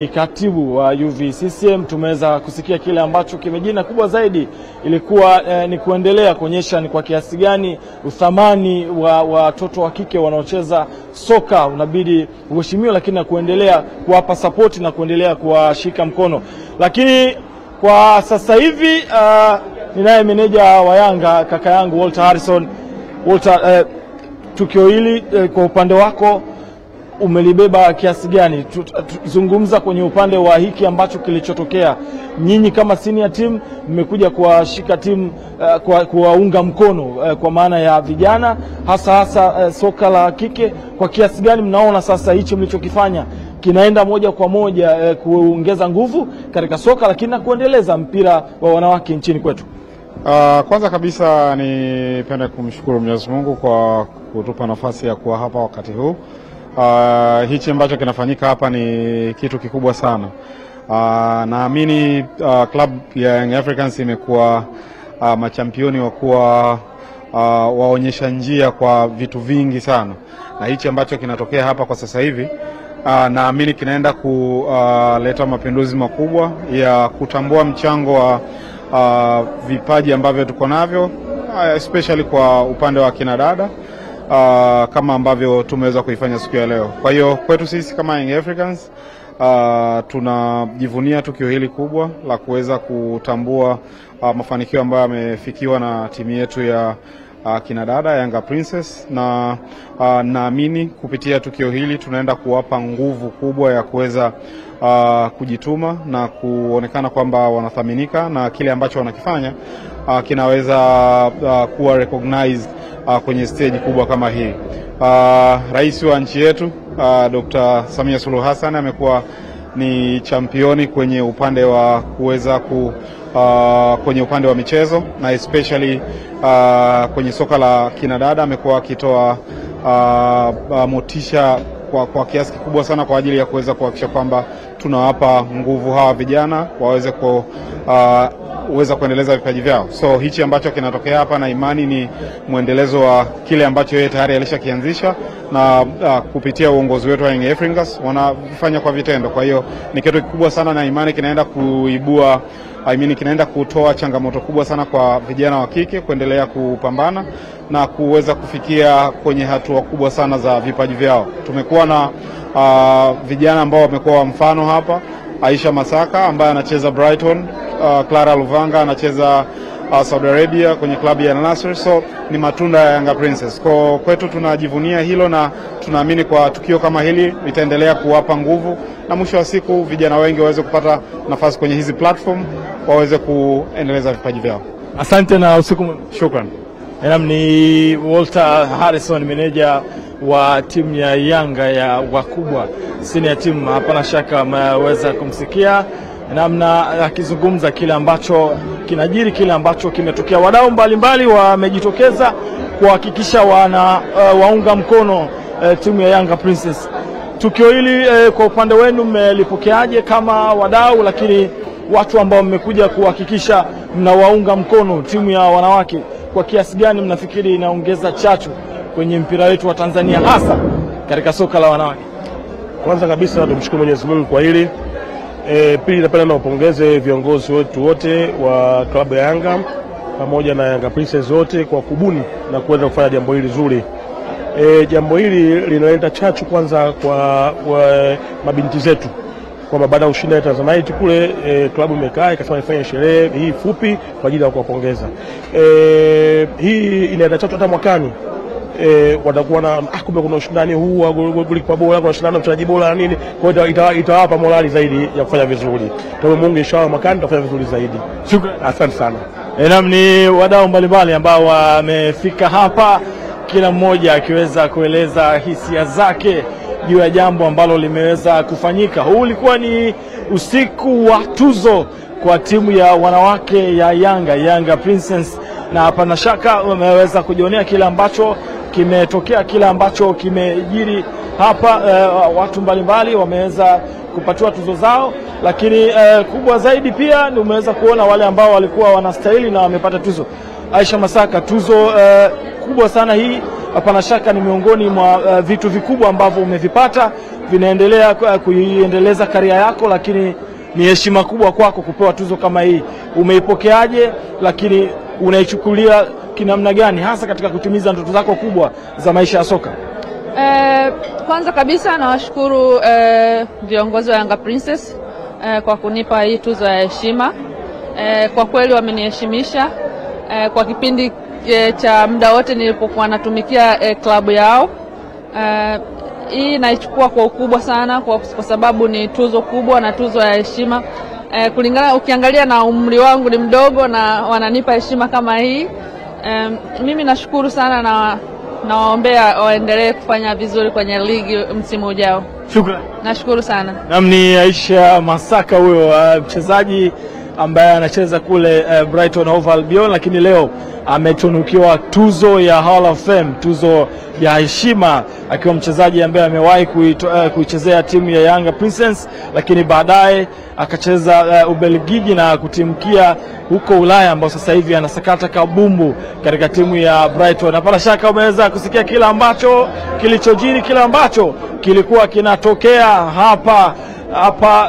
Katibu wa UVCCM tumeweza kusikia kile ambacho kimejina kubwa zaidi ilikuwa ni kuendelea kuonyesha ni kwa kiasi gani uthamani wa watoto wa kike wanaocheza soka unabidi uheshimiwe, lakini na kuendelea kuwapa support na kuendelea kuwashika mkono. Lakini kwa sasa hivi ninaye meneja wa Yanga kaka yangu Walter Harrison. Walter, tukio hili kwa upande wako umelibeba kiasi gani? Zungumza kwenye upande wa hiki ambacho kilichotokea. Nyinyi kama senior team mmekuja kuwashika timu kuwaunga mkono kwa maana ya vijana hasa soka la kike. Kwa kiasi gani mnaona sasa hichi mlichokifanya kinaenda moja kwa moja kuongeza nguvu katika soka lakini na kuendeleza mpira wa wanawake nchini kwetu? Kwanza kabisa nipende kumshukuru Mwenyezi Mungu kwa kutupa nafasi ya kuwa hapa wakati huu. Hichi ambacho kinafanyika hapa ni kitu kikubwa sana. Naamini club ya Young Africans imekuwa machampioni wa kuwa waonyesha njia kwa vitu vingi sana, na hichi ambacho kinatokea hapa kwa sasa hivi naamini kinaenda kuleta mapinduzi makubwa ya kutambua mchango wa vipaji ambavyo tuko navyo, especially kwa upande wa kina dada. Kama ambavyo tumeweza kuifanya siku ya leo. Kwa hiyo kwetu sisi kama Young Africans tunajivunia tukio hili kubwa la kuweza kutambua mafanikio ambayo yamefikiwa na timu yetu ya kina dada Yanga Princess, na naamini kupitia tukio hili tunaenda kuwapa nguvu kubwa ya kuweza kujituma na kuonekana kwamba wanathaminika na kile ambacho wanakifanya kinaweza kuwa recognized kwenye stage kubwa kama hii. Rais wa nchi yetu Dr. Samia Suluhu Hassan amekuwa ni championi kwenye upande wa kuweza kwenye upande wa michezo, na especially kwenye soka la kinadada amekuwa akitoa motisha kwa kiasi kikubwa sana kwa ajili ya kuweza kuhakikisha kwamba tunawapa nguvu hawa vijana waweze uweza kuendeleza vipaji vyao. So hichi ambacho kinatokea hapa na imani ni muendelezo wa kile ambacho yeye tayari alishakianzisha, na kupitia uongozi wetu wa Young Africans wanafanya kwa vitendo. Kwa hiyo ni kitu kikubwa sana na imani kinaenda kuibua, kinaenda kutoa changamoto kubwa sana kwa vijana wa kike kuendelea kupambana na kuweza kufikia kwenye hatua kubwa sana za vipaji vyao. Tumekuwa na vijana ambao wamekuwa mfano hapa, Aisha Masaka ambaye anacheza Brighton, Clara Luvanga anacheza Saudi Arabia kwenye klabu ya Al Nassr. So ni matunda ya Yanga Princess. Kwa kwetu tunajivunia hilo, na tunaamini kwa tukio kama hili litaendelea kuwapa nguvu, na mwisho wa siku vijana wengi waweze kupata nafasi kwenye hizi platform waweze kuendeleza vipaji vyao. Asante na usiku mwema. Shukrani. Ni Walter Harrison, meneja wa timu ya Yanga ya wakubwa senior team. Hapana shaka mmeweza kumsikia namna akizungumza kile ambacho kinajiri, kile ambacho kimetokea. Wadau mbalimbali wamejitokeza kuhakikisha waunga mkono timu ya Yanga Princess. Tukio hili kwa upande wenu mmelipokeaje kama wadau, lakini watu ambao mmekuja kuhakikisha mnawaunga mkono timu ya wanawake, kwa kiasi gani mnafikiri inaongeza chachu kwenye mpira wetu wa Tanzania hasa katika soka la wanawake? Kwanza kabisa tumshukuru Mwenyezi Mungu kwa hili. Pili napenda niwapongeze viongozi wetu wote wa klabu ya Yanga pamoja na Yanga Princess wote kwa kubuni na kuweza kufanya jambo hili zuri. Jambo hili linaleta chachu kwanza kwa mabinti zetu, kwa baada ya ushinda Tanzanite kule klabu imekaa ikasema ifanye sherehe hii fupi kwa ajili ya kuwapongeza. Hii inaleta chachu hata mwakani watakuwa na kumbe kuna ushindani huu wa goli kwa bora, kuna ushindani mchezaji bora nini, kwa hiyo itawapa morali zaidi ya kufanya vizuri. Kwa Mungu inshallah makani tutafanya vizuri zaidi. Shukrani, asante sana. Ni wadau mbalimbali ambao wamefika hapa, kila mmoja akiweza kueleza hisia zake juu ya jambo ambalo limeweza kufanyika. Huu ulikuwa ni usiku wa tuzo kwa timu ya wanawake ya Yanga Princess, na hapana shaka wameweza kujionea kile ambacho kimetokea, kile ambacho kimejiri hapa. Watu mbalimbali wameweza kupatiwa tuzo zao, lakini kubwa zaidi pia ni umeweza kuona wale ambao walikuwa wanastahili na wamepata tuzo. Aisha Masaka, tuzo kubwa sana hii, hapana shaka ni miongoni mwa vitu vikubwa ambavyo umevipata vinaendelea kuiendeleza karia yako, lakini ni heshima kubwa kwako kupewa tuzo kama hii. Umeipokeaje, lakini unaichukulia kinamna gani hasa katika kutimiza ndoto zako kubwa za maisha ya soka? Kwanza kabisa nawashukuru viongozi wa Yanga Princess kwa kunipa hii tuzo ya heshima. Kwa kweli wameniheshimisha kwa kipindi cha muda wote nilipokuwa natumikia klabu yao. Hii naichukua kwa ukubwa sana kwa sababu ni tuzo kubwa na tuzo ya heshima. Kulingana, ukiangalia na umri wangu ni mdogo na wananipa heshima kama hii. Mimi nashukuru sana na nawaombea waendelee kufanya vizuri kwenye ligi msimu ujao. Shukrani. Nashukuru sana. Namni Aisha Masaka huyo mchezaji ambaye anacheza kule Brighton Hove Albion, lakini leo ametunukiwa tuzo ya Hall of Fame, tuzo ya heshima, akiwa mchezaji ambaye amewahi kuichezea timu ya Yanga Princess, lakini baadaye akacheza Ubelgiji na kutimkia huko Ulaya, ambao sasa hivi anasakata kabumbu katika timu ya Brighton. Na bila shaka umeweza kusikia kila ambacho kilichojiri, kila ambacho kilikuwa kinatokea hapa